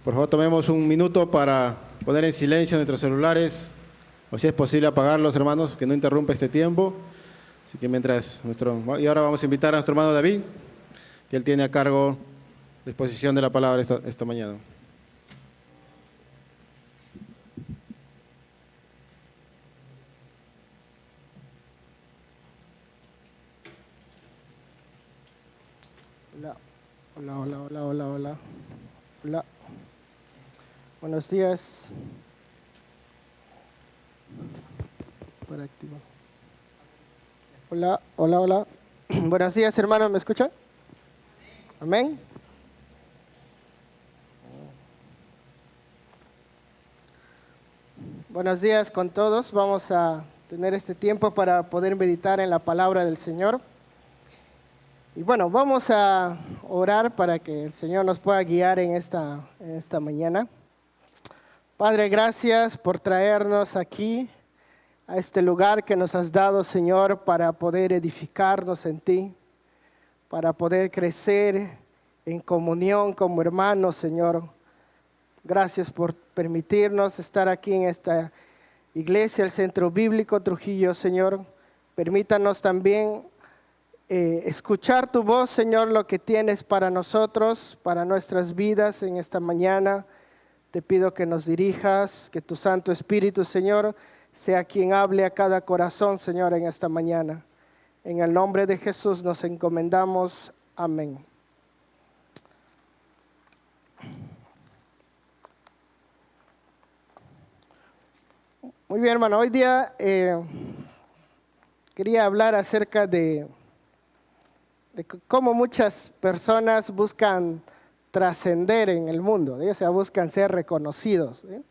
Por favor, tomemos un minuto para poner en silencio nuestros celulares, o si es posible apagarlos, hermanos, que no interrumpa este tiempo. Así que y ahora vamos a invitar a nuestro hermano David, que él tiene a cargo la exposición de la palabra esta mañana. Hola. Buenos días. Hola. Buenos días, hermanos, ¿me escuchan? Amén. Buenos días con todos. Vamos a tener este tiempo para poder meditar en la palabra del Señor. Y bueno, vamos a orar para que el Señor nos pueda guiar en esta mañana. Padre, gracias por traernos aquí, a este lugar que nos has dado, Señor, para poder edificarnos en ti, para poder crecer en comunión como hermanos, Señor. Gracias por permitirnos estar aquí en esta iglesia, el Centro Bíblico Trujillo, Señor. Permítanos también escuchar tu voz, Señor, lo que tienes para nosotros, para nuestras vidas en esta mañana. Te pido que nos dirijas, que tu Santo Espíritu, Señor, sea quien hable a cada corazón, Señor, en esta mañana. En el nombre de Jesús nos encomendamos. Amén. Muy bien, hermano. Hoy día quería hablar acerca de cómo muchas personas buscan trascender en el mundo, ¿sí? O sea, buscan ser reconocidos, ¿sí?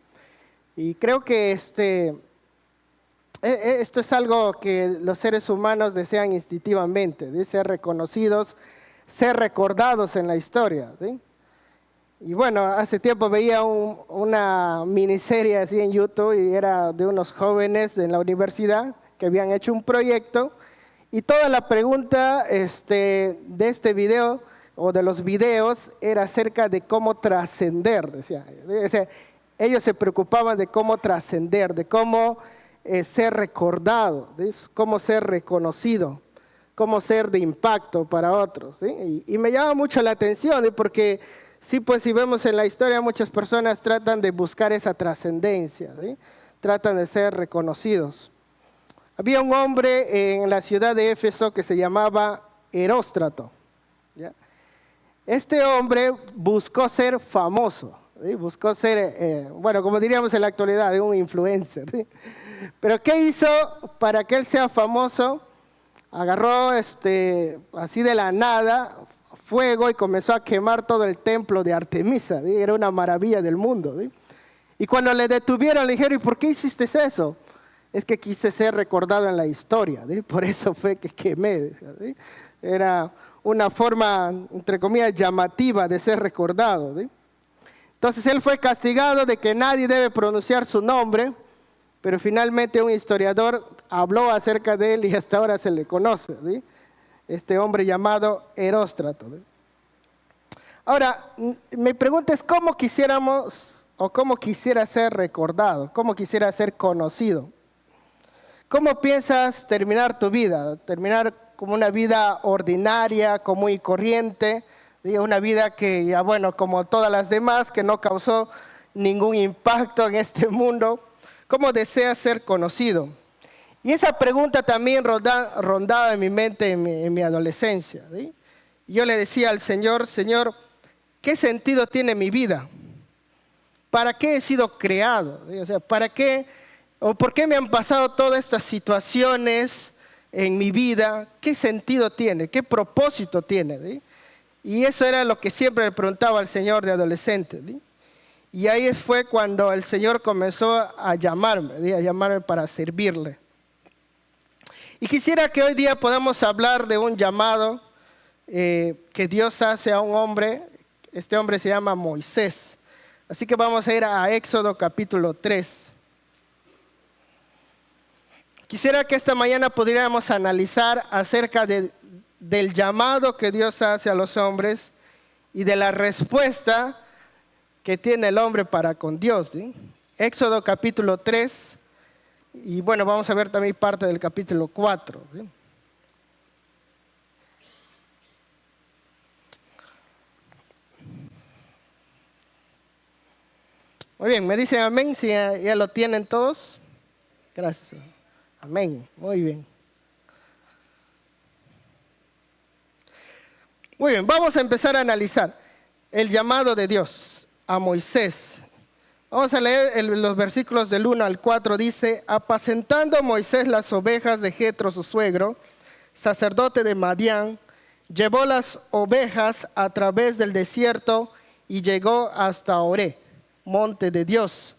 Y creo que esto es algo que los seres humanos desean instintivamente, ¿sí? Ser reconocidos, ser recordados en la historia, ¿sí? Y bueno, hace tiempo veía una miniserie así en YouTube y era de unos jóvenes de la universidad que habían hecho un proyecto. Y toda la pregunta de este video o de los videos era acerca de cómo trascender, decía. O sea, ellos se preocupaban de cómo trascender, de cómo ser recordado, ¿sí? Cómo ser reconocido, cómo ser de impacto para otros, ¿sí? Y me llama mucho la atención, ¿sí? Porque sí, pues si vemos en la historia, muchas personas tratan de buscar esa trascendencia, ¿sí? Tratan de ser reconocidos. Había un hombre en la ciudad de Éfeso que se llamaba Eróstrato, ¿ya? Este hombre buscó ser famoso, ¿sí? Buscó ser, como diríamos en la actualidad, un influencer, ¿sí? Pero ¿qué hizo para que él sea famoso? Agarró así de la nada fuego y comenzó a quemar todo el templo de Artemisa, ¿sí? Era una maravilla del mundo, ¿sí? Y cuando le detuvieron le dijeron, ¿y por qué hiciste eso? Es que quise ser recordado en la historia, ¿sí? Por eso fue que quemé, ¿sí? Era una forma, entre comillas, llamativa de ser recordado, ¿sí? Entonces él fue castigado de que nadie debe pronunciar su nombre, pero finalmente un historiador habló acerca de él y hasta ahora se le conoce, ¿sí? Este hombre llamado Eróstrato, ¿sí? Ahora, mi pregunta es, ¿cómo quisiéramos o cómo quisiera ser recordado? ¿Cómo quisiera ser conocido? ¿Cómo piensas terminar tu vida? ¿Terminar como una vida ordinaria, común y corriente? Una vida que, ya bueno, como todas las demás, que no causó ningún impacto en este mundo. ¿Cómo deseas ser conocido? Y esa pregunta también rondaba en mi mente en mi adolescencia, ¿sí? Yo le decía al Señor, Señor, ¿qué sentido tiene mi vida? ¿Para qué he sido creado? ¿Sí? O sea, ¿para qué? ¿O por qué me han pasado todas estas situaciones en mi vida? ¿Qué sentido tiene? ¿Qué propósito tiene? ¿Sí? Y eso era lo que siempre le preguntaba al Señor de adolescente, ¿sí? Y ahí fue cuando el Señor comenzó a llamarme, ¿sí? A llamarme para servirle. Y quisiera que hoy día podamos hablar de un llamado que Dios hace a un hombre. Este hombre se llama Moisés. Así que vamos a ir a Éxodo capítulo 3. Quisiera que esta mañana pudiéramos analizar acerca del llamado que Dios hace a los hombres y de la respuesta que tiene el hombre para con Dios, ¿sí? Éxodo capítulo 3, y bueno, vamos a ver también parte del capítulo 4. ¿Sí? Muy bien, me dicen amén si ya lo tienen todos. Gracias. Amén, muy bien. Muy bien, vamos a empezar a analizar el llamado de Dios a Moisés. Vamos a leer los versículos del 1 al 4. Dice: apacentando Moisés las ovejas de Jetro su suegro, sacerdote de Madián, llevó las ovejas a través del desierto y llegó hasta Oré, monte de Dios.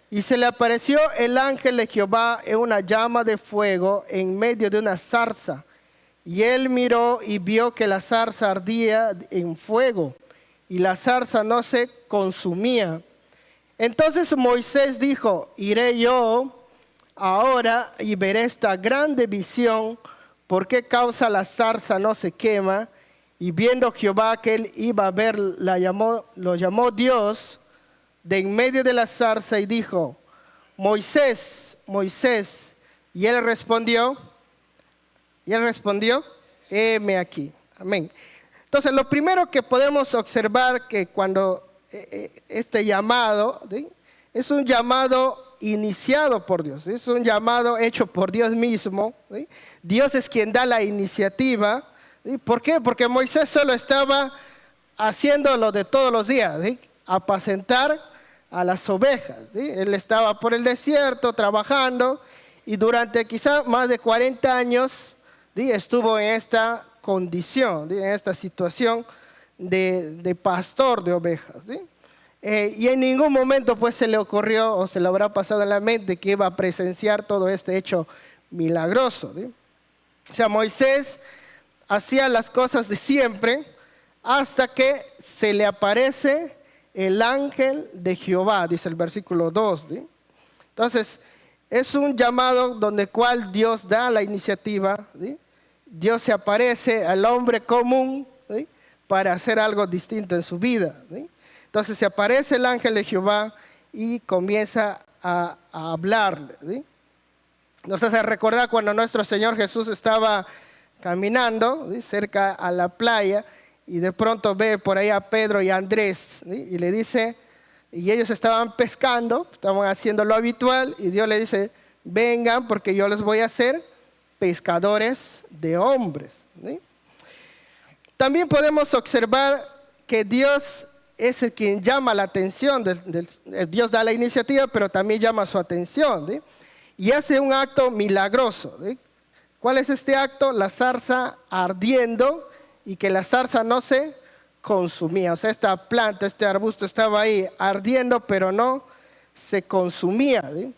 Y se le apareció el ángel de Jehová en una llama de fuego en medio de una zarza. Y él miró y vio que la zarza ardía en fuego, y la zarza no se consumía. Entonces Moisés dijo: iré yo ahora y veré esta grande visión, ¿por qué causa la zarza no se quema? Y viendo Jehová que él iba a ver, lo llamó Dios de en medio de la zarza y dijo: Moisés, Moisés. Y él respondió, heme aquí. Amén. Entonces, lo primero que podemos observar que cuando este llamado, ¿sí?, es un llamado iniciado por Dios, ¿sí?, es un llamado hecho por Dios mismo, ¿sí? Dios es quien da la iniciativa, ¿sí? ¿Por qué? Porque Moisés solo estaba haciendo lo de todos los días, ¿sí?, apacentar a las ovejas, ¿sí? Él estaba por el desierto trabajando y durante quizá más de 40 años, ¿sí?, estuvo en esta condición, ¿sí?, en esta situación de pastor de ovejas, ¿sí? Y en ningún momento pues se le ocurrió o se le habrá pasado en la mente que iba a presenciar todo este hecho milagroso, ¿sí? O sea, Moisés hacía las cosas de siempre hasta que se le aparece el ángel de Jehová, dice el versículo 2, ¿sí? Entonces, es un llamado donde cual Dios da la iniciativa, ¿sí? Dios se aparece al hombre común, ¿sí?, para hacer algo distinto en su vida, ¿sí? Entonces se aparece el ángel de Jehová y comienza a hablarle, ¿sí? Nos hace recordar cuando nuestro Señor Jesús estaba caminando, ¿sí?, cerca a la playa y de pronto ve por ahí a Pedro y a Andrés, ¿sí?, y le dice, y ellos estaban pescando, estaban haciendo lo habitual y Dios le dice: vengan porque yo les voy a hacer pescadores de hombres, ¿sí? También podemos observar que Dios es el quien llama la atención, Dios da la iniciativa, pero también llama su atención, ¿sí?, y hace un acto milagroso, ¿sí? ¿Cuál es este acto? La zarza ardiendo y que la zarza no se consumía. O sea, esta planta, este arbusto estaba ahí ardiendo, pero no se consumía, ¿sí?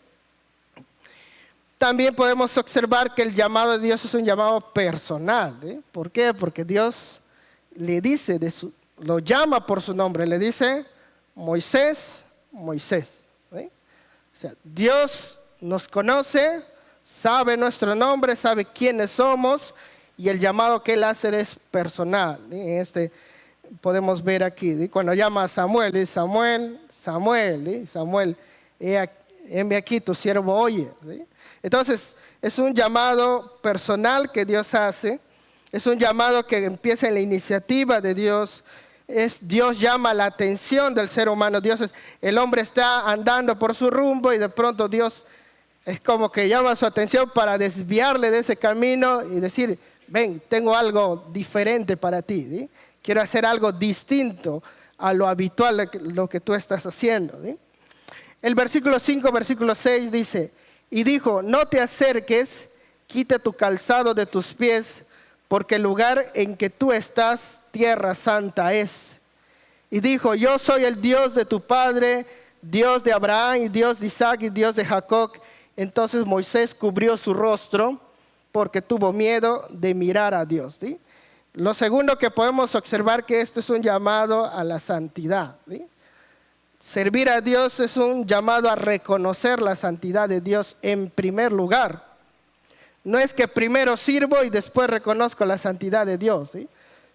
También podemos observar que el llamado de Dios es un llamado personal, ¿sí? ¿Por qué? Porque Dios le dice, lo llama por su nombre, le dice: Moisés, Moisés, ¿sí? O sea, Dios nos conoce, sabe nuestro nombre, sabe quiénes somos y el llamado que Él hace es personal, ¿sí? Podemos ver aquí, ¿sí?, cuando llama a Samuel, dice: Samuel, Samuel, ¿sí?, Samuel, heme aquí, tu siervo oye, ¿sí? Entonces, es un llamado personal que Dios hace, es un llamado que empieza en la iniciativa de Dios. Dios llama la atención del ser humano. El hombre está andando por su rumbo y de pronto Dios es como que llama su atención para desviarle de ese camino y decir: ven, tengo algo diferente para ti, ¿sí? Quiero hacer algo distinto a lo habitual, lo que tú estás haciendo, ¿sí? El versículo 5, versículo 6 dice: y dijo: no te acerques, quita tu calzado de tus pies, porque el lugar en que tú estás, tierra santa es. Y dijo: yo soy el Dios de tu padre, Dios de Abraham y Dios de Isaac y Dios de Jacob. Entonces Moisés cubrió su rostro porque tuvo miedo de mirar a Dios, ¿sí? Lo segundo que podemos observar, que esto es un llamado a la santidad, ¿sí? Servir a Dios es un llamado a reconocer la santidad de Dios en primer lugar. No es que primero sirvo y después reconozco la santidad de Dios, ¿sí?,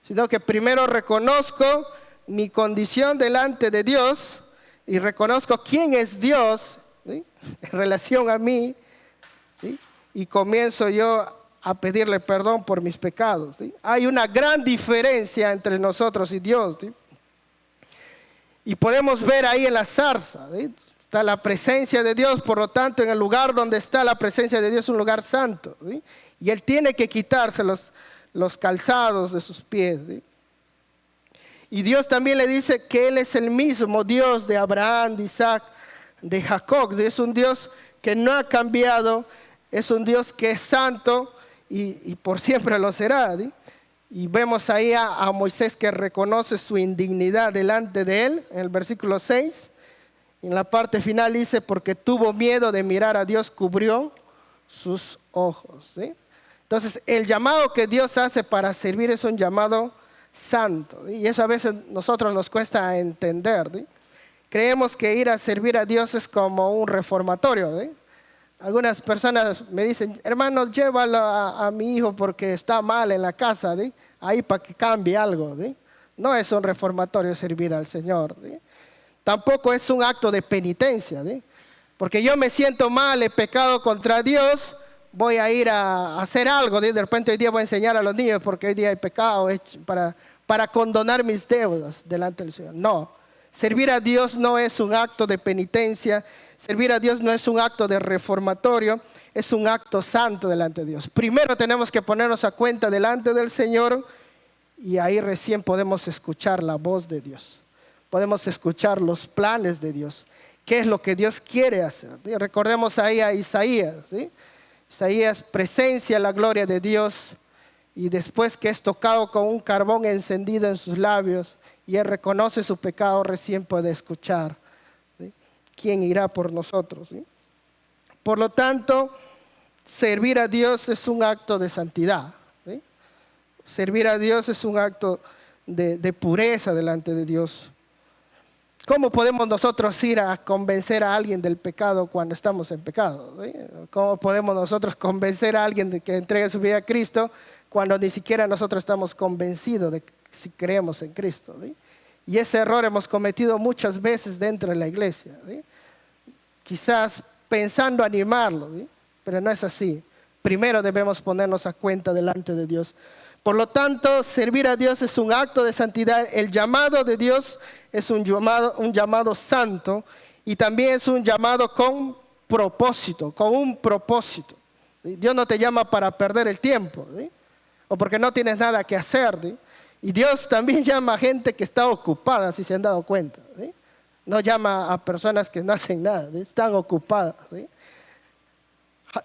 sino que primero reconozco mi condición delante de Dios y reconozco quién es Dios, ¿sí?, en relación a mí, ¿sí?, y comienzo yo a pedirle perdón por mis pecados, ¿sí? Hay una gran diferencia entre nosotros y Dios, ¿sí? Y podemos ver ahí en la zarza, ¿sí?, está la presencia de Dios, por lo tanto en el lugar donde está la presencia de Dios es un lugar santo, ¿sí? Y Él tiene que quitarse los calzados de sus pies, ¿sí? Y Dios también le dice que Él es el mismo Dios de Abraham, de Isaac, de Jacob, ¿sí? Es un Dios que no ha cambiado, es un Dios que es santo y por siempre lo será, ¿sí? Y vemos ahí a Moisés que reconoce su indignidad delante de Él, en el versículo 6. En la parte final dice, porque tuvo miedo de mirar a Dios, cubrió sus ojos, ¿sí? Entonces, el llamado que Dios hace para servir es un llamado santo, ¿sí? Y eso a veces nosotros nos cuesta entender, ¿sí? Creemos que ir a servir a Dios es como un reformatorio, ¿sí? Algunas personas me dicen, hermano, llévalo a mi hijo porque está mal en la casa, ¿sí?, ahí para que cambie algo, ¿sí? No es un reformatorio servir al Señor, ¿sí? Tampoco es un acto de penitencia, ¿sí? Porque yo me siento mal, he pecado contra Dios, voy a ir a hacer algo, ¿sí? De repente hoy día voy a enseñar a los niños porque hoy día hay pecado para condonar mis deudas delante del Señor. No, servir a Dios no es un acto de penitencia, servir a Dios no es un acto de reformatorio, es un acto santo delante de Dios. Primero tenemos que ponernos a cuenta delante del Señor y ahí recién podemos escuchar la voz de Dios. Podemos escuchar los planes de Dios. ¿Qué es lo que Dios quiere hacer? ¿Sí? Recordemos ahí a Isaías, ¿sí? Isaías presencia la gloria de Dios y después que es tocado con un carbón encendido en sus labios y él reconoce su pecado, recién puede escuchar, ¿sí?, quién irá por nosotros, ¿sí? Por lo tanto, servir a Dios es un acto de santidad, ¿sí? Servir a Dios es un acto de pureza delante de Dios. ¿Cómo podemos nosotros ir a convencer a alguien del pecado cuando estamos en pecado, ¿sí? ¿Cómo podemos nosotros convencer a alguien de que entregue su vida a Cristo cuando ni siquiera nosotros estamos convencidos de que si creemos en Cristo, ¿sí? Y ese error hemos cometido muchas veces dentro de la iglesia, ¿sí? Quizás pensando animarlo, ¿sí?, pero no es así. Primero debemos ponernos a cuenta delante de Dios. Por lo tanto, servir a Dios es un acto de santidad. El llamado de Dios es un llamado santo y también es un llamado con propósito, con un propósito. ¿Sí? Dios no te llama para perder el tiempo, ¿sí?, o porque no tienes nada que hacer, ¿sí? Y Dios también llama a gente que está ocupada, si se han dado cuenta, ¿sí? No llama a personas que no hacen nada, ¿sí?, están ocupadas, ¿sí?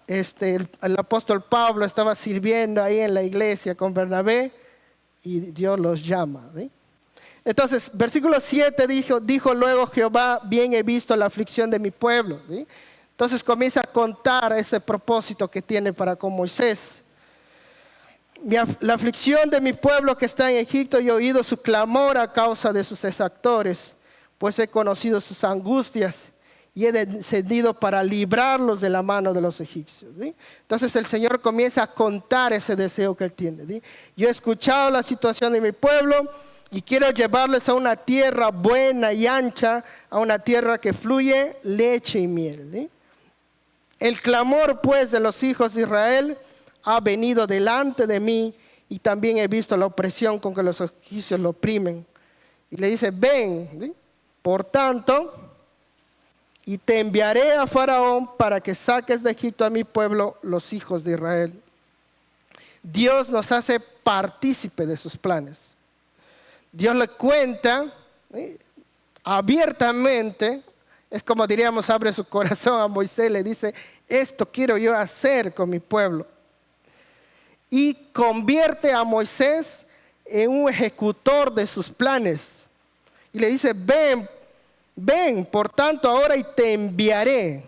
El apóstol Pablo estaba sirviendo ahí en la iglesia con Bernabé y Dios los llama, ¿sí? Entonces, versículo 7 dijo luego Jehová, bien he visto la aflicción de mi pueblo, ¿sí? Entonces comienza a contar ese propósito que tiene para con Moisés. La aflicción de mi pueblo que está en Egipto, y he oído su clamor a causa de sus exactores, pues he conocido sus angustias y he descendido para librarlos de la mano de los egipcios, ¿sí? Entonces el Señor comienza a contar ese deseo que Él tiene, ¿sí? Yo he escuchado la situación de mi pueblo y quiero llevarles a una tierra buena y ancha, a una tierra que fluye leche y miel, ¿sí? El clamor pues de los hijos de Israel ha venido delante de mí y también he visto la opresión con que los egipcios lo oprimen. Y le dice, ven, ¿sí?, por tanto, y te enviaré a Faraón para que saques de Egipto a mi pueblo, los hijos de Israel. Dios nos hace partícipe de sus planes. Dios le cuenta, ¿sí?, abiertamente, es como diríamos, abre su corazón a Moisés, le dice, esto quiero yo hacer con mi pueblo. Y convierte a Moisés en un ejecutor de sus planes. Y le dice, ven, por tanto ahora y te enviaré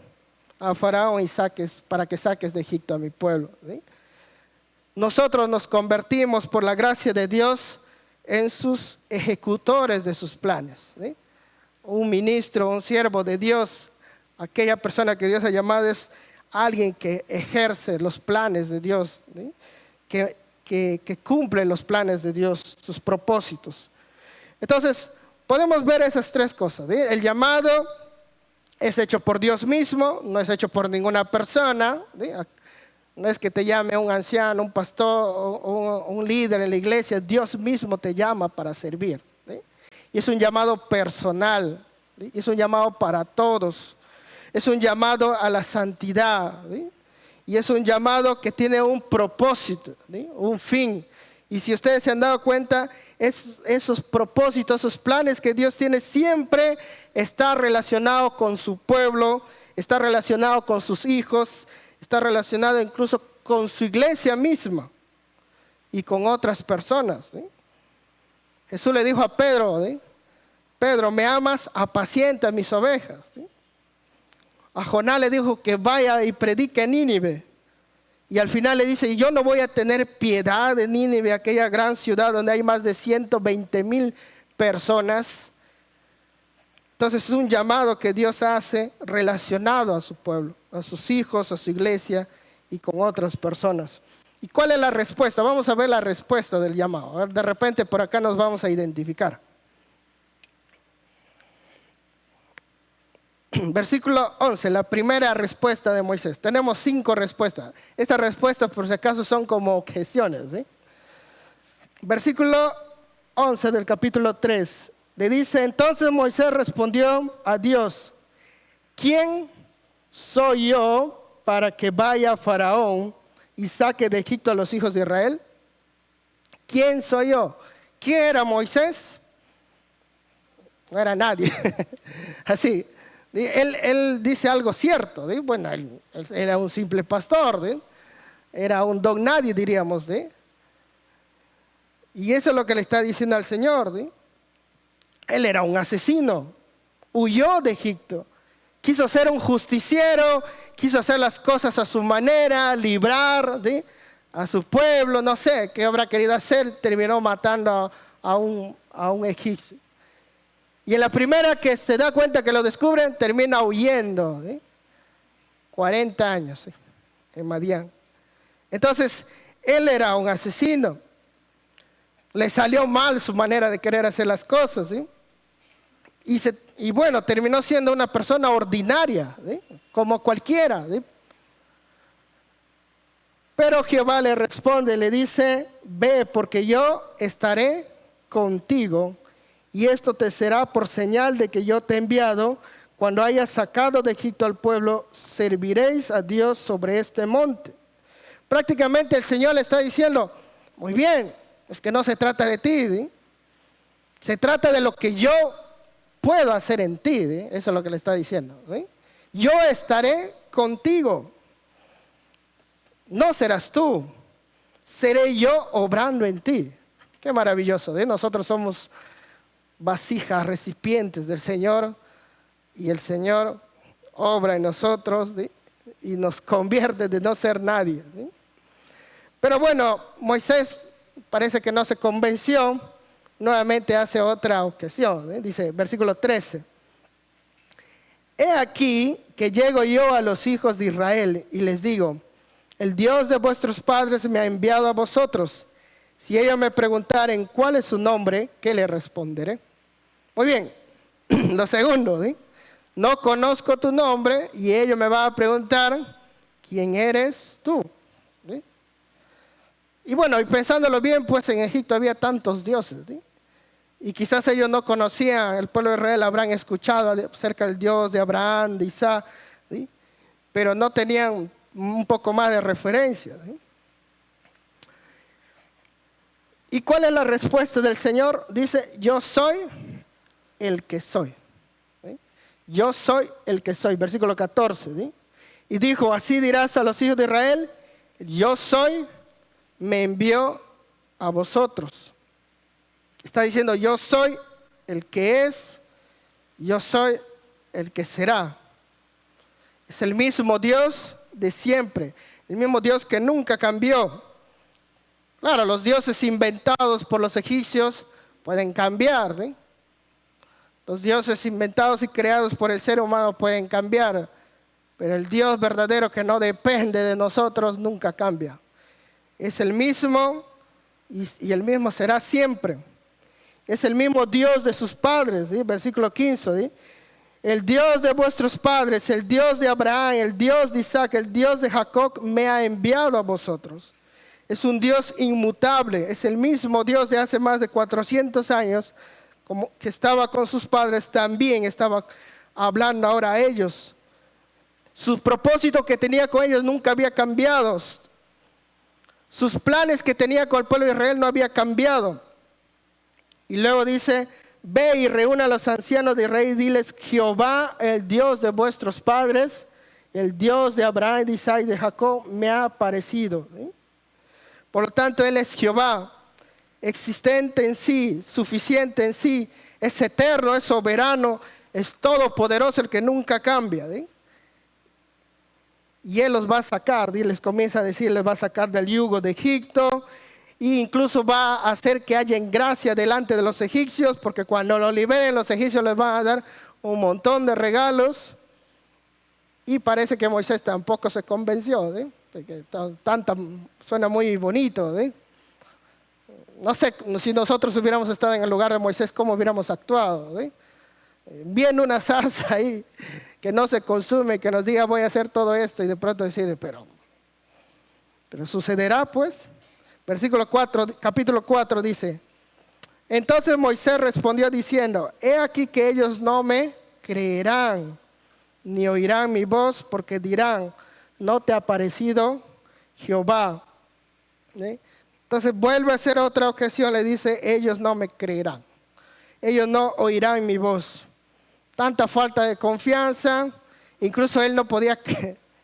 a Faraón y para que saques de Egipto a mi pueblo, ¿sí? Nosotros nos convertimos por la gracia de Dios en sus ejecutores de sus planes, ¿sí? Un ministro, un siervo de Dios, aquella persona que Dios ha llamado es alguien que ejerce los planes de Dios, ¿sí?, que cumple los planes de Dios, sus propósitos. Entonces, podemos ver esas tres cosas. ¿Sí? El llamado es hecho por Dios mismo, no es hecho por ninguna persona. ¿Sí? No es que te llame un anciano, un pastor o un líder en la iglesia. Dios mismo te llama para servir. ¿Sí? Y es un llamado personal. ¿Sí? Es un llamado para todos. Es un llamado a la santidad. ¿Sí? Y es un llamado que tiene un propósito, ¿sí? Un fin. Y si ustedes se han dado cuenta, esos propósitos, esos planes que Dios tiene siempre está relacionado con su pueblo, está relacionado con sus hijos, está relacionado incluso con su iglesia misma y con otras personas. ¿Sí? Jesús le dijo a Pedro, ¿sí? Pedro, ¿me amas? Apacienta mis ovejas. ¿Sí? A Jonás le dijo que vaya y predique en Nínive. Y al final le dice, yo no voy a tener piedad de Nínive, aquella gran ciudad donde hay más de 120,000 personas. Entonces es un llamado que Dios hace relacionado a su pueblo, a sus hijos, a su iglesia y con otras personas. ¿Y cuál es la respuesta? Vamos a ver la respuesta del llamado. A ver, de repente por acá nos vamos a identificar. Versículo 11, la primera respuesta de Moisés. Tenemos 5 respuestas. Estas respuestas, por si acaso, son como objeciones. ¿Sí? Versículo 11 del capítulo 3. Le dice, entonces Moisés respondió a Dios, ¿quién soy yo para que vaya a Faraón y saque de Egipto a los hijos de Israel? ¿Quién soy yo? ¿Quién era Moisés? No era nadie. Así. Él dice algo cierto. ¿sí? Bueno, él era un simple pastor. ¿sí? Era un don nadie, diríamos. ¿sí? Y eso es lo que le está diciendo al Señor. ¿sí? Él era un asesino. Huyó de Egipto. Quiso ser un justiciero. Quiso hacer las cosas a su manera. Librar ¿sí? a su pueblo. No sé qué habrá querido hacer. Terminó matando a un egipcio. Y en la primera que se da cuenta que lo descubren, termina huyendo. ¿sí? 40 años ¿sí? en Madián. Entonces, él era un asesino. Le salió mal su manera de querer hacer las cosas. ¿sí? Y bueno, terminó siendo una persona ordinaria, ¿sí? como cualquiera. ¿sí? Pero Jehová le responde, le dice, ve porque yo estaré contigo. Y esto te será por señal de que yo te he enviado. Cuando hayas sacado de Egipto al pueblo, serviréis a Dios sobre este monte. Prácticamente el Señor le está diciendo, muy bien, es que no se trata de ti. ¿sí? Se trata de lo que yo puedo hacer en ti. ¿sí? Eso es lo que le está diciendo. ¿sí? Yo estaré contigo. No serás tú. Seré yo obrando en ti. Qué maravilloso. ¿sí? Nosotros somos vasijas, recipientes del Señor, y el Señor obra en nosotros ¿sí? y nos convierte de no ser nadie. ¿sí? Pero bueno, Moisés parece que no se convenció, nuevamente hace otra objeción. ¿sí? Dice, versículo 13, he aquí que llego yo a los hijos de Israel y les digo, el Dios de vuestros padres me ha enviado a vosotros. Si ellos me preguntaren cuál es su nombre, ¿qué le responderé? Muy bien, lo segundo, ¿sí? No conozco tu nombre y ellos me van a preguntar, ¿quién eres tú? ¿sí? Y bueno, y pensándolo bien, pues en Egipto había tantos dioses, ¿sí? Y quizás ellos no conocían, el pueblo de Israel habrán escuchado acerca del Dios de Abraham, de Isaac, ¿sí? Pero no tenían un poco más de referencia. ¿sí? ¿Y cuál es la respuesta del Señor? Dice, yo soy el que soy. ¿sí? Yo soy el que soy. Versículo 14. ¿sí? Y dijo, así dirás a los hijos de Israel, yo soy, me envió a vosotros. Está diciendo, yo soy el que es, yo soy el que será. Es el mismo Dios de siempre, el mismo Dios que nunca cambió. Claro, los dioses inventados por los egipcios pueden cambiar, ¿sí? Los dioses inventados y creados por el ser humano pueden cambiar, pero el Dios verdadero que no depende de nosotros nunca cambia. Es el mismo y el mismo será siempre. Es el mismo Dios de sus padres, ¿sí? Versículo 15, ¿sí? El Dios de vuestros padres, el Dios de Abraham, el Dios de Isaac, el Dios de Jacob, me ha enviado a vosotros. Es un Dios inmutable, es el mismo Dios de hace más de 400 años, como que estaba con sus padres, también estaba hablando ahora a ellos. Su propósito que tenía con ellos nunca había cambiado. Sus planes que tenía con el pueblo de Israel no había cambiado. Y luego dice, ve y reúna a los ancianos de Israel y diles, Jehová, el Dios de vuestros padres, el Dios de Abraham, de Isaac y de Jacob, me ha aparecido. ¿Sí? Por lo tanto, Él es Jehová, existente en sí, suficiente en sí, es eterno, es soberano, es todopoderoso, el que nunca cambia. ¿Sí? Y Él los va a sacar, les comienza a decir, les va a sacar del yugo de Egipto, e incluso va a hacer que haya gracia delante de los egipcios, porque cuando lo liberen los egipcios les van a dar un montón de regalos. Y parece que Moisés tampoco se convenció, ¿sí? Porque suena muy bonito, ¿sí? No sé si nosotros hubiéramos estado en el lugar de Moisés, ¿cómo hubiéramos actuado? ¿Sí? Viene una zarza ahí que no se consume, que nos diga voy a hacer todo esto, y de pronto decir, pero sucederá pues. Versículo 4, capítulo 4 dice, entonces Moisés respondió diciendo, he aquí que ellos no me creerán, ni oirán mi voz, porque dirán, no te ha parecido Jehová. ¿Sí? Entonces vuelve a hacer otra ocasión, le dice, ellos no me creerán, ellos no oirán mi voz. Tanta falta de confianza, incluso él no podía,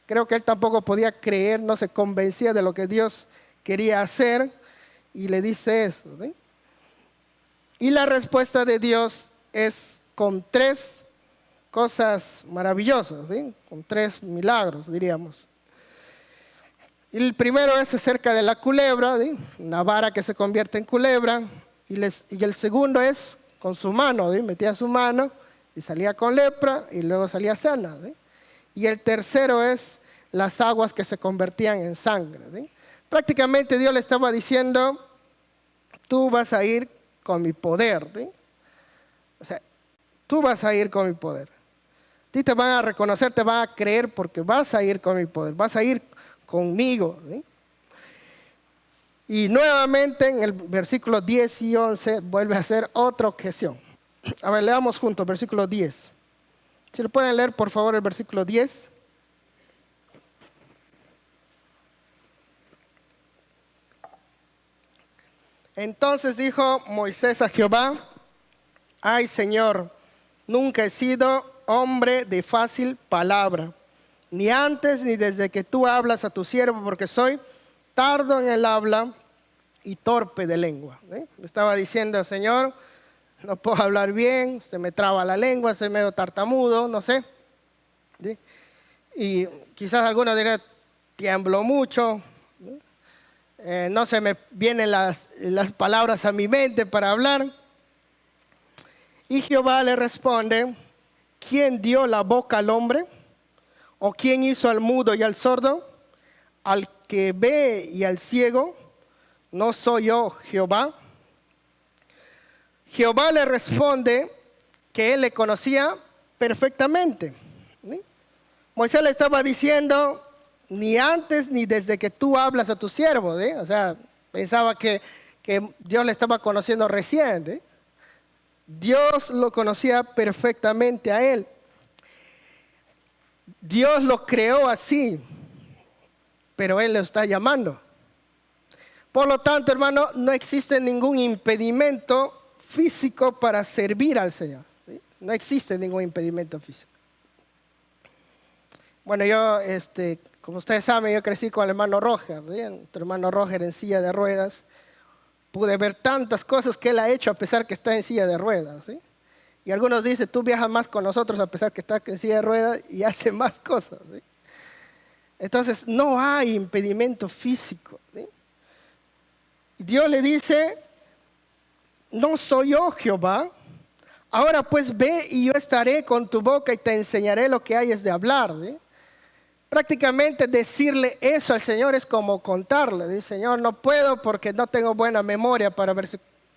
creo que él tampoco podía creer, no se convencía de lo que Dios quería hacer, y le dice eso. ¿Sí? Y la respuesta de Dios es con 3 cosas maravillosas, ¿sí? Con 3 milagros, diríamos. Y el primero es acerca de la culebra, ¿sí? Una vara que se convierte en culebra, y el segundo es con su mano, ¿sí? Metía su mano y salía con lepra y luego salía sana. ¿Sí? Y el tercero es las aguas que se convertían en sangre. ¿Sí? Prácticamente Dios le estaba diciendo, tú vas a ir con mi poder. ¿Sí? O sea, tú vas a ir con mi poder. A ti te van a reconocer, te van a creer porque vas a ir con mi poder, vas a ir conmigo. ¿Sí? Y nuevamente en el versículo 10 y 11 vuelve a hacer otra objeción. A ver, leamos juntos, versículo 10. Si lo pueden leer, por favor, el versículo 10. Entonces dijo Moisés a Jehová, ay Señor, nunca he sido hombre de fácil palabra, ni antes ni desde que tú hablas a tu siervo, porque soy tardo en el habla y torpe de lengua. ¿Sí? Me estaba diciendo, Señor, no puedo hablar bien, se me traba la lengua, soy medio tartamudo, no sé. ¿Sí? Y quizás algunos dirán, tiemblo mucho, ¿sí? No se me vienen las palabras a mi mente para hablar. Y Jehová le responde, ¿quién dio la boca al hombre? ¿O quién hizo al mudo y al sordo? Al que ve y al ciego, ¿no soy yo Jehová? Jehová le responde que él le conocía perfectamente. ¿Sí? Moisés le estaba diciendo, ni antes ni desde que tú hablas a tu siervo. ¿Sí? O sea, pensaba que Dios le estaba conociendo recién. ¿Sí? Dios lo conocía perfectamente a él. Dios lo creó así, pero él lo está llamando. Por lo tanto, hermano, no existe ningún impedimento físico para servir al Señor. ¿Sí? No existe ningún impedimento físico. Bueno, yo, como ustedes saben, yo crecí con el hermano Roger. ¿Sí? Nuestro hermano Roger en silla de ruedas. Pude ver tantas cosas que él ha hecho a pesar que está en silla de ruedas. ¿Sí? Y algunos dicen, tú viajas más con nosotros a pesar que estás en silla de ruedas y hace más cosas. ¿Sí? Entonces, no hay impedimento físico. ¿Sí? Dios le dice, no soy yo Jehová, ahora pues ve y yo estaré con tu boca y te enseñaré lo que hayas de hablar. ¿Sí? Prácticamente decirle eso al Señor es como contarle. Dice, Señor, no puedo porque no tengo buena memoria para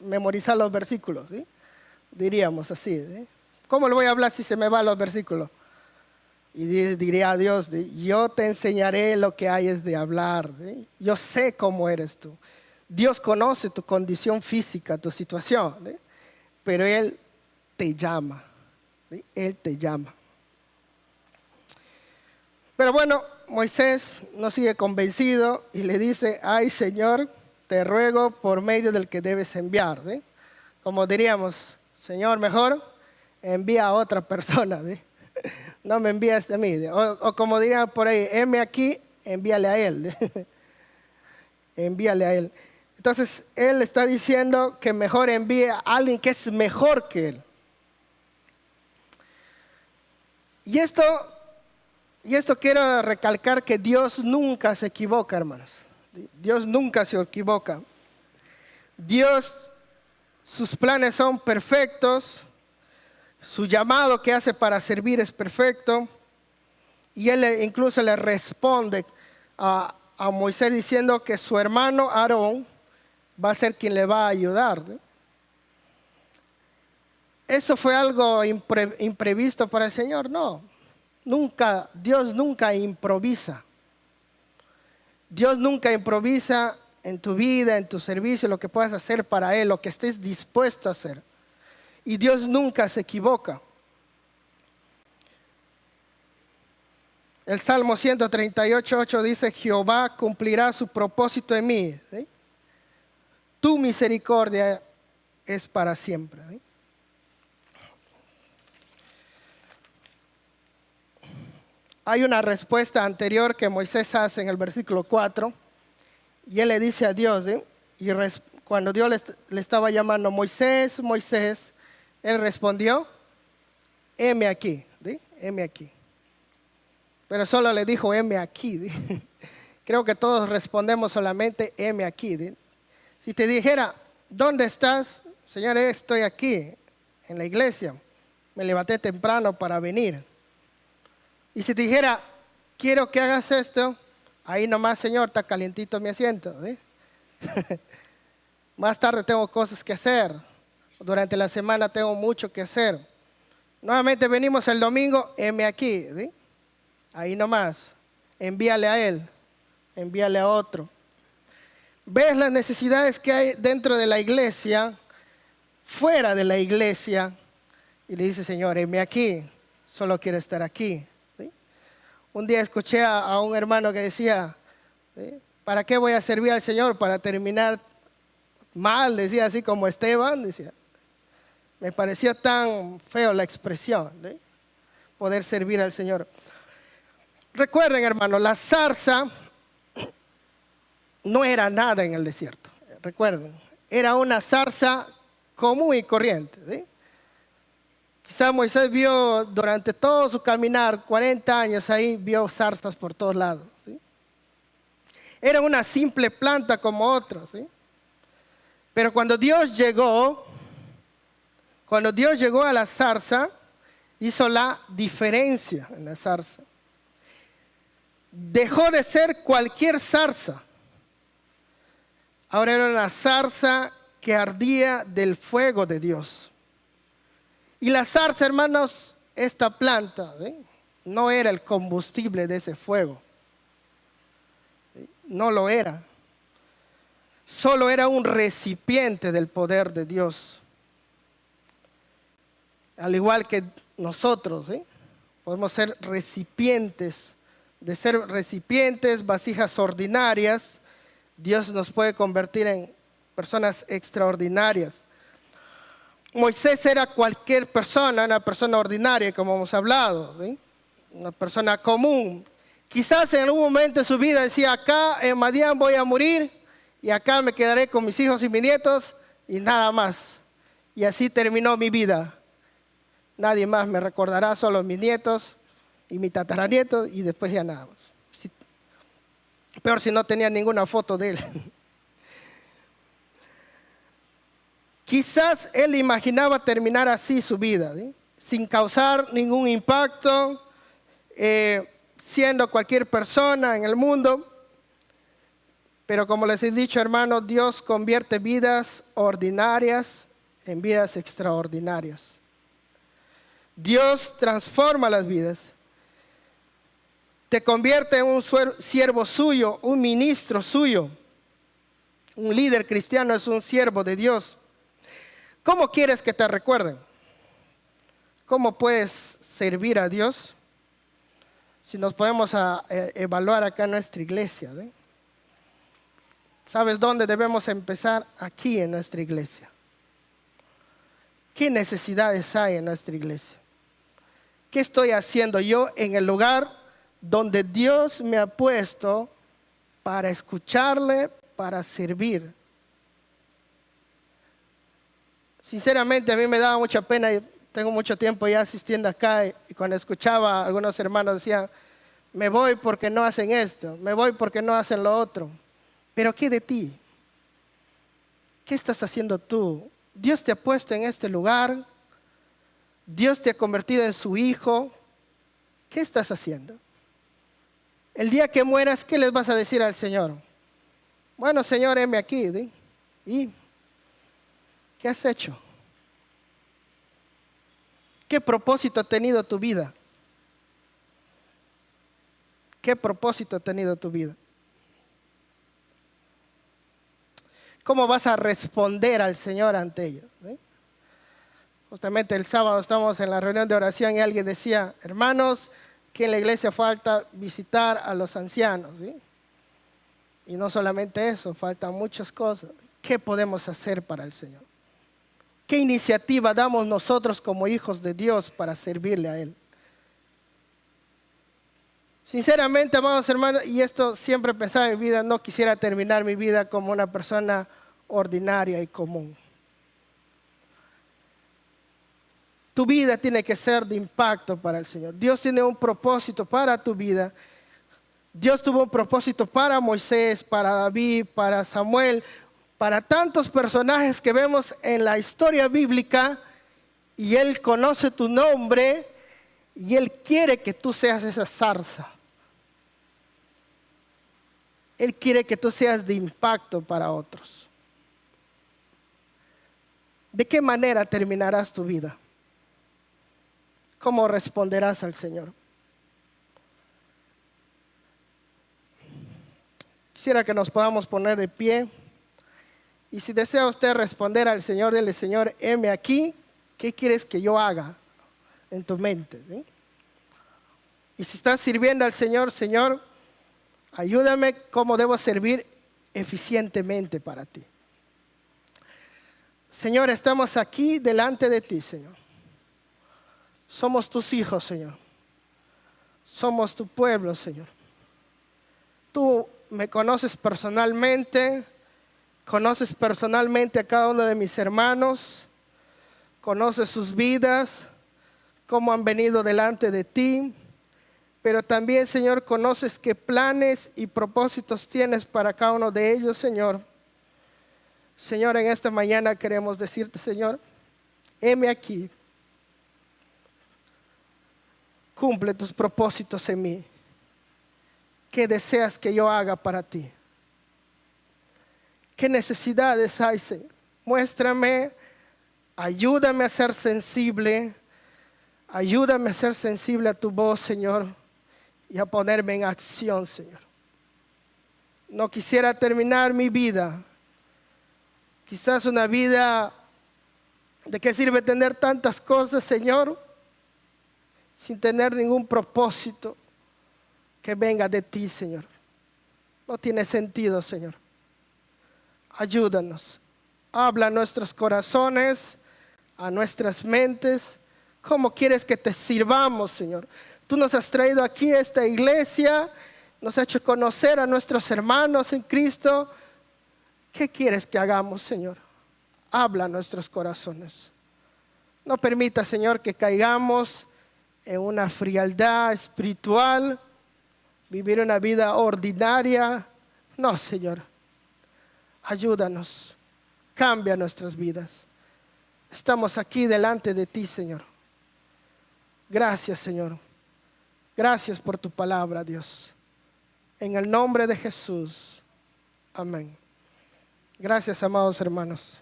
memorizar los versículos, ¿sí? Diríamos así, ¿sí? ¿Cómo le voy a hablar si se me van los versículos? Y diría a Dios, yo te enseñaré lo que hay es de hablar, ¿sí? Yo sé cómo eres tú. Dios conoce tu condición física, tu situación, ¿sí? Pero Él te llama, ¿sí? Él te llama. Pero bueno, Moisés no sigue convencido y le dice, ay Señor, te ruego por medio del que debes enviar, ¿sí? Como diríamos, Señor, mejor envía a otra persona, ¿sí? No me envías a mí. O como dirían por ahí, heme aquí, envíale a él. Envíale a él. Entonces, él está diciendo que mejor envíe a alguien que es mejor que él. Y esto quiero recalcar que Dios nunca se equivoca, hermanos. Dios nunca se equivoca. Dios, sus planes son perfectos. Su llamado que hace para servir es perfecto. Y él incluso le responde a Moisés diciendo que su hermano Aarón va a ser quien le va a ayudar, ¿no? ¿Eso fue algo imprevisto para el Señor? No. Nunca, Dios nunca improvisa. Dios nunca improvisa en tu vida, en tu servicio, lo que puedas hacer para Él, lo que estés dispuesto a hacer. Y Dios nunca se equivoca. El Salmo 138:8 dice, Jehová cumplirá su propósito en mí, ¿sí? Tu misericordia es para siempre, ¿sí? Hay una respuesta anterior que Moisés hace en el versículo 4, y él le dice a Dios, ¿sí? Y cuando Dios le estaba llamando, Moisés, Moisés, él respondió, heme aquí, ¿sí? Heme aquí. Pero solo le dijo, heme aquí, ¿sí? Creo que todos respondemos solamente, heme aquí, ¿sí? Si te dijera, ¿dónde estás? Señor, estoy aquí, en la iglesia. Me levanté temprano para venir. Y si te dijera, quiero que hagas esto, ahí nomás, Señor, está calientito mi asiento, ¿sí? Más tarde tengo cosas que hacer. Durante la semana tengo mucho que hacer. Nuevamente venimos el domingo, heme aquí, ¿sí? Ahí nomás. Envíale a él, envíale a otro. ¿Ves las necesidades que hay dentro de la iglesia, fuera de la iglesia? Y le dice, Señor, heme aquí, solo quiero estar aquí. ¿Sí? Un día escuché a un hermano que decía, ¿sí? ¿Para qué voy a servir al Señor? Para terminar mal, decía así como Esteban, decía. Me pareció tan feo la expresión, ¿sí? Poder servir al Señor. Recuerden, hermanos, la zarza no era nada en el desierto. Recuerden, era una zarza común y corriente, ¿sí? Quizá Moisés vio durante todo su caminar, 40 años ahí, vio zarzas por todos lados, ¿sí? Era una simple planta como otras, ¿sí? Pero cuando Dios llegó a la zarza, hizo la diferencia en la zarza. Dejó de ser cualquier zarza. Ahora era una zarza que ardía del fuego de Dios. Y la zarza, hermanos, esta planta, ¿sí? No era el combustible de ese fuego. ¿Sí? No lo era. Solo era un recipiente del poder de Dios. Al igual que nosotros, ¿sí? Podemos ser recipientes. De ser recipientes, vasijas ordinarias, Dios nos puede convertir en personas extraordinarias. Moisés era cualquier persona, una persona ordinaria, como hemos hablado, ¿sí? Una persona común. Quizás en algún momento de su vida decía, acá en Madián voy a morir y acá me quedaré con mis hijos y mis nietos y nada más. Y así terminó mi vida. Nadie más me recordará, solo mis nietos y mi tataranieto, y después ya nada más. Peor si no tenía ninguna foto de él. Quizás él imaginaba terminar así su vida, ¿sí? Sin causar ningún impacto, siendo cualquier persona en el mundo. Pero como les he dicho, hermanos, Dios convierte vidas ordinarias en vidas extraordinarias. Dios transforma las vidas. Te convierte en un siervo suyo, un ministro suyo. Un líder cristiano es un siervo de Dios. ¿Cómo quieres que te recuerden? ¿Cómo puedes servir a Dios? Si nos podemos evaluar acá en nuestra iglesia, ¿eh? ¿Sabes dónde debemos empezar? Aquí en nuestra iglesia. ¿Qué necesidades hay en nuestra iglesia? ¿Qué estoy haciendo yo en el lugar donde Dios me ha puesto para escucharle, para servir? Sinceramente a mí me daba mucha pena, y tengo mucho tiempo ya asistiendo acá, y cuando escuchaba a algunos hermanos decían, me voy porque no hacen esto, me voy porque no hacen lo otro. Pero ¿qué de ti? ¿Qué estás haciendo tú? Dios te ha puesto en este lugar. Dios te ha convertido en su hijo. ¿Qué estás haciendo? El día que mueras, ¿qué les vas a decir al Señor? Bueno, Señor, heme aquí. ¿Sí? ¿Y qué has hecho? ¿Qué propósito ha tenido tu vida? ¿Qué propósito ha tenido tu vida? ¿Cómo vas a responder al Señor ante ellos? ¿Sí? Justamente el sábado estamos en la reunión de oración y alguien decía, hermanos, que en la iglesia falta visitar a los ancianos. ¿Sí? Y no solamente eso, faltan muchas cosas. ¿Qué podemos hacer para el Señor? ¿Qué iniciativa damos nosotros como hijos de Dios para servirle a Él? Sinceramente, amados hermanos, y esto siempre pensaba en mi vida, no quisiera terminar mi vida como una persona ordinaria y común. Tu vida tiene que ser de impacto para el Señor. Dios tiene un propósito para tu vida. Dios tuvo un propósito para Moisés, para David, para Samuel, para tantos personajes que vemos en la historia bíblica, y Él conoce tu nombre y Él quiere que tú seas esa zarza. Él quiere que tú seas de impacto para otros. ¿De qué manera terminarás tu vida? ¿Cómo responderás al Señor? Quisiera que nos podamos poner de pie. Y si desea usted responder al Señor, dile, Señor, heme aquí, ¿qué quieres que yo haga en tu mente? ¿Sí? Y si estás sirviendo al Señor, Señor, ayúdame cómo debo servir eficientemente para ti. Señor, estamos aquí delante de ti, Señor. Somos tus hijos, Señor. Somos tu pueblo, Señor. Tú me conoces personalmente, conoces personalmente a cada uno de mis hermanos, conoces sus vidas, cómo han venido delante de ti, pero también, Señor, conoces qué planes y propósitos tienes para cada uno de ellos, Señor. Señor, en esta mañana queremos decirte, Señor, heme aquí. Cumple tus propósitos en mí. ¿Qué deseas que yo haga para ti? ¿Qué necesidades hay, Señor? Muéstrame, ayúdame a ser sensible, ayúdame a ser sensible a tu voz, Señor, y a ponerme en acción, Señor. No quisiera terminar mi vida, quizás una vida de qué sirve tener tantas cosas, Señor, sin tener ningún propósito que venga de ti, Señor. No tiene sentido, Señor. Ayúdanos. Habla a nuestros corazones, a nuestras mentes. ¿Cómo quieres que te sirvamos, Señor? Tú nos has traído aquí a esta iglesia, nos has hecho conocer a nuestros hermanos en Cristo. ¿Qué quieres que hagamos, Señor? Habla a nuestros corazones. No permita, Señor, que caigamos en una frialdad espiritual, vivir una vida ordinaria. No, Señor. Ayúdanos. Cambia nuestras vidas. Estamos aquí delante de ti, Señor. Gracias, Señor. Gracias por tu palabra, Dios. En el nombre de Jesús. Amén. Gracias, amados hermanos.